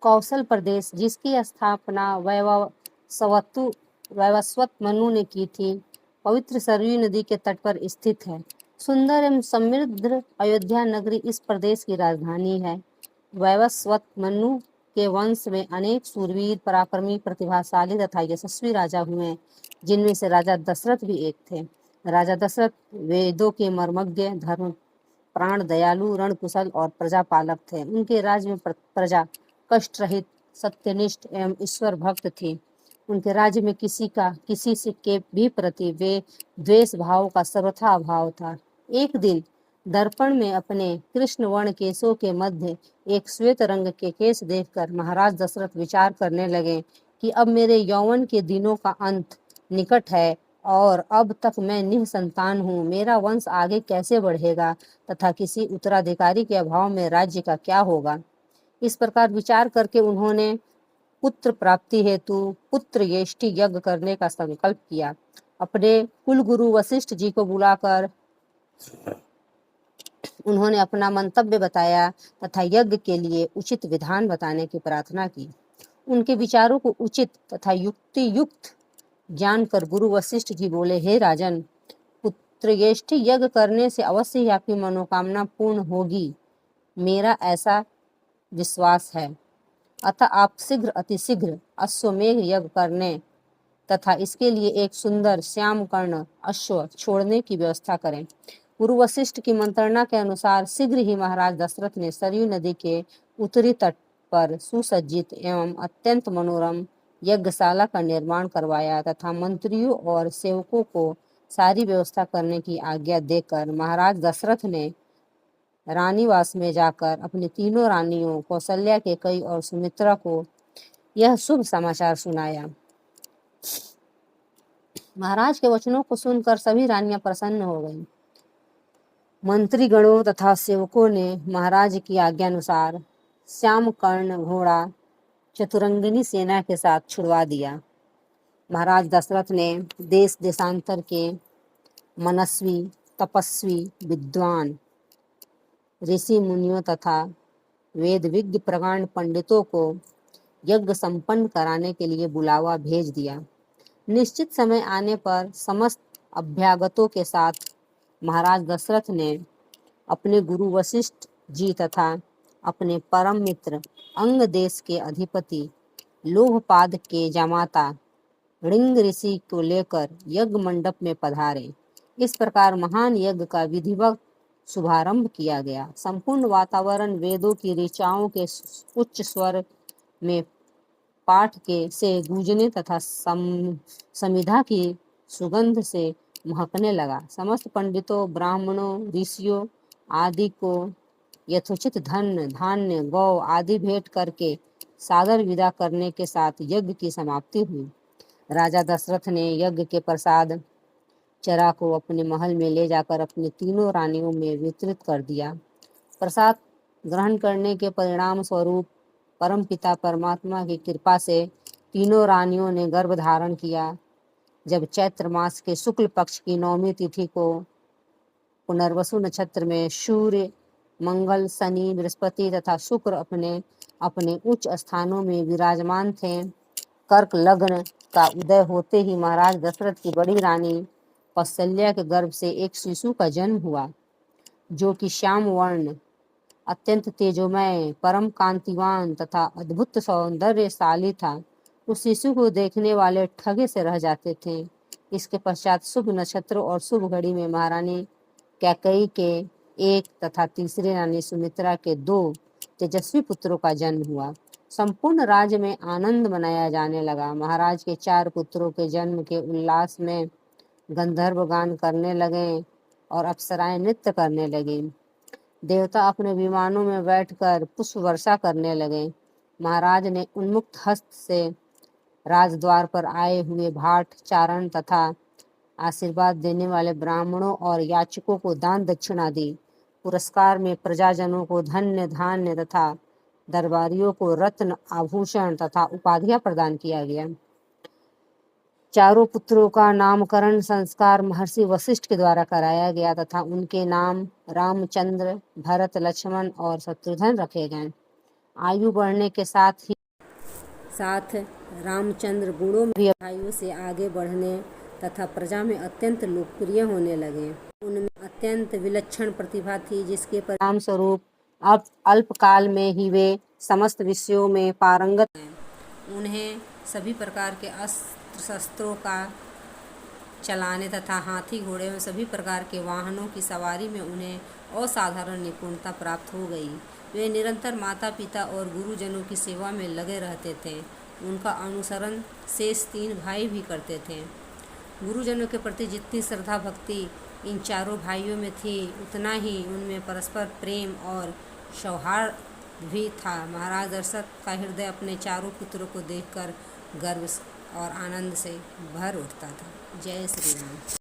कौशल प्रदेश, जिसकी स्थापना वैवस्वत मनु ने की थी, पवित्र सरयू नदी के तट पर स्थित है। सुंदर एवं समृद्ध अयोध्या नगरी इस प्रदेश की राजधानी है। वैवस्वत मनु के वंश में अनेक सूरवीर, पराक्रमी, प्रतिभाशाली तथा यशस्वी राजा हुए, जिनमें से राजा दशरथ भी एक थे। राजा दशरथ वेदों के मर्मज्ञ, धर्म प्राण, दयालु, रणकुशल और प्रजापालक थे। उनके राज्य में प्रजा कष्ट रहित, सत्यनिष्ठ एवं ईश्वर भक्त थी। उनके राज्य में किसी से के भी प्रति वे द्वेष भाव का सर्वथा अभाव था। एक दिन दर्पण में अपने कृष्ण वर्ण केशों के मध्य एक श्वेत रंग के केश देखकर महाराज दशरथ विचार करने लगे कि अब मेरे यौवन के दिनों का अंत निकट है और अब तक मैं निसंतान हूँ। मेरा वंश आगे कैसे बढ़ेगा तथा किसी उत्तराधिकारी के अभाव में राज्य का क्या होगा। इस प्रकार विचार करके उन्होंने पुत्र प्राप्ति हेतु पुत्र यष्टि यज्ञ करने का संकल्प किया। अपने कुलगुरु वशिष्ठ जी को बुलाकर उन्होंने अपना मंतव्य बताया तथा यज्ञ के लिए उचित विधान बताने की प्रार्थना की। उनके विचारों को उचित तथा युक्ति युक्त जानकर गुरु वशिष्ठ जी बोले, हे राजन, पुत्रयेष्ठि यज्ञ करने से अवश्य ही आपकी मनोकामना पूर्ण होगी, मेरा ऐसा विश्वास है। अतः आप शीघ्र अतिशीघ्र अश्वमेध यज्ञ करने तथा इसके लिए एक सुंदर श्याम कर्ण अश्व छोड़ने की व्यवस्था करें। गुरु वशिष्ठ की मंत्रणा के अनुसार शीघ्र ही महाराज दशरथ ने सरयू नदी के उत्तरी तट पर सुसज्जित एवं अत्यंत मनोरम यज्ञशाला का निर्माण करवाया तथा मंत्रियों और सेवकों को सारी व्यवस्था करने की आज्ञा देकर महाराज दशरथ ने रानीवास में जाकर अपनी तीनों रानियों कौशल्या, कैकेयी और सुमित्रा को यह शुभ समाचार सुनाया। महाराज के वचनों को सुनकर सभी रानियां प्रसन्न हो गईं। मंत्रीगणों तथा सेवकों ने महाराज की आज्ञानुसार श्याम कर्ण घोड़ा चतुरंगिनी सेना के साथ छुड़वा दिया। महाराज दशरथ ने देश देशांतर के मनस्वी, तपस्वी, विद्वान ऋषि मुनियों तथा वेद विज्ञ प्रगाढ़ पंडितों को यज्ञ संपन्न कराने के लिए बुलावा भेज दिया। निश्चित समय आने पर समस्त अभ्यागतों के साथ महाराज दशरथ ने अपने गुरु वशिष्ठ जी तथा अपने परम मित्र अंग देश के अधिपति लोहपाद के जामाता ऋंग ऋषि को लेकर यज्ञ मंडप में पधारे। इस प्रकार महान यज्ञ का विधिवत शुभारंभ किया गया। संपूर्ण वातावरण वेदों की ऋचाओं के उच्च स्वर में पाठ के से गूंजने तथा समिधा की सुगंध से महकने लगा। समस्त पंडितों, ब्राह्मणों, ऋषियों आदि को यथोचित धन, धान्य, गौ आदि भेंट करके सादर विदा करने के साथ यज्ञ की समाप्ति हुई। राजा दशरथ ने यज्ञ के प्रसाद चरा को अपने महल में ले जाकर अपनी तीनों रानियों में वितरित कर दिया। प्रसाद ग्रहण करने के परिणाम स्वरूप परमपिता परमात्मा की कृपा से तीनों रानियों ने गर्भ धारण किया। जब चैत्र मास के शुक्ल पक्ष की 9वीं तिथि को पुनर्वसु नक्षत्र में सूर्य, मंगल, शनि, बृहस्पति तथा शुक्र अपने अपने उच्च स्थानों में विराजमान थे, कर्क लग्न का उदय होते ही महाराज दशरथ की बड़ी रानी कौशल्या के गर्भ से एक शिशु का जन्म हुआ, जो कि श्याम वर्ण, अत्यंत तेजोमय, परम कांतिवान तथा अद्भुत सौंदर्यशाली था। उस शिशु को देखने वाले ठगे से रह जाते थे। इसके पश्चात शुभ नक्षत्र और शुभ घड़ी में महारानी कैकेयी के एक तथा तीसरी रानी सुमित्रा के 2 तेजस्वी पुत्रों का जन्म हुआ। संपूर्ण राज्य में आनंद मनाया जाने लगा। महाराज के 4 पुत्रों के जन्म के उल्लास में गंधर्व गान करने लगे और अप्सराएं नृत्य करने लगी। देवता अपने विमानों में बैठकर पुष्प वर्षा करने लगे। महाराज ने उन्मुक्त हस्त से राजद्वार पर आए हुए भाट चारण तथा आशीर्वाद देने वाले ब्राह्मणों और याचकों को दान दक्षिणा दी। पुरस्कार में प्रजाजनों को धन्य धान्य तथा दरबारियों को रत्न, आभूषण तथा उपाधियां प्रदान किया गया। चारों पुत्रों का नामकरण संस्कार महर्षि वशिष्ठ के द्वारा कराया गया तथा उनके नाम रामचंद्र, भरत, लक्ष्मण और शत्रुघ्न रखे गए। आयु बढ़ने के साथ रामचंद्र गुणों में भी भाइयों से आगे बढ़ने तथा प्रजा में अत्यंत लोकप्रिय होने लगे। उनमें अत्यंत विलक्षण प्रतिभा थी, जिसके परिणाम स्वरूप अब अल्पकाल में ही वे समस्त विषयों में पारंगत हैं। उन्हें सभी प्रकार के अस्त्र शस्त्रों का चलाने तथा हाथी घोड़े एवं सभी प्रकार के वाहनों की सवारी में उन्हें असाधारण निपुणता प्राप्त हो गई। वे निरंतर माता पिता और गुरुजनों की सेवा में लगे रहते थे। उनका अनुसरण शेष 3 भाई भी करते थे। गुरुजनों के प्रति जितनी श्रद्धा भक्ति इन चारों भाइयों में थी, उतना ही उनमें परस्पर प्रेम और सौहार्द भी था। महाराज दशरथ का हृदय अपने चारों पुत्रों को देखकर गर्व और आनंद से भर उठता था। जय श्री राम।